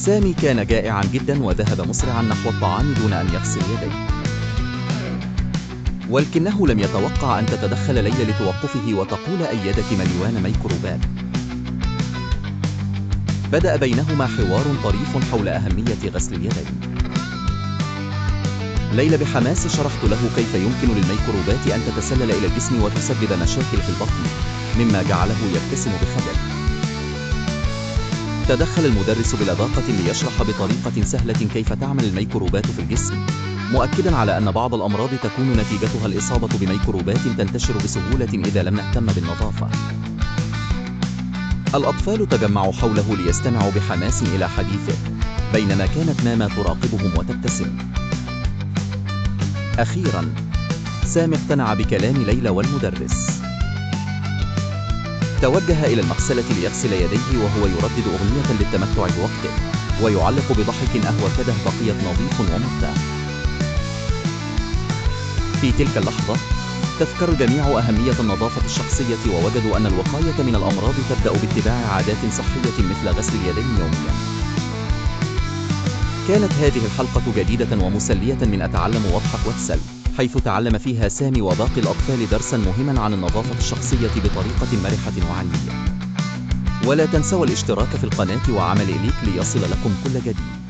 سامي كان جائعا جدا وذهب مسرعا نحو الطعام دون أن يغسل يديه، ولكنه لم يتوقع أن تتدخل ليلى لتوقفه وتقول أيدك مليان ميكروبات. بدأ بينهما حوار طريف حول أهمية غسل اليدين. ليلى بحماس شرحت له كيف يمكن للميكروبات أن تتسلل إلى الجسم وتسبب مشاكل في البطن، مما جعله يبتسم بخجل. تدخل المدرس بلباقة ليشرح بطريقة سهلة كيف تعمل الميكروبات في الجسم، مؤكداً على أن بعض الأمراض تكون نتيجتها الإصابة بميكروبات تنتشر بسهولة إذا لم نهتم بالنظافة. الأطفال تجمعوا حوله ليستمعوا بحماس إلى حديثه، بينما كانت ماما تراقبهم وتبتسم. أخيراً، سامي اقتنع بكلام ليلى والمدرس. توجه إلى المغسلة ليغسل يديه وهو يردد أغنية للتمتع بوقته، ويعلق بضحك أهوكده بقيت نظيف ومرتاح. في تلك اللحظة، تذكر الجميع أهمية النظافة الشخصية ووجدوا أن الوقاية من الأمراض تبدأ باتباع عادات صحية مثل غسل اليدين يومياً. كانت هذه الحلقة جديدة ومسلية من أتعلم واضحك واتسل، حيث تعلم فيها سامي وباقي الأطفال درساً مهماً عن النظافة الشخصية بطريقة مرحة وعلمية. ولا تنسوا الاشتراك في القناة وعمل إليك ليصل لكم كل جديد.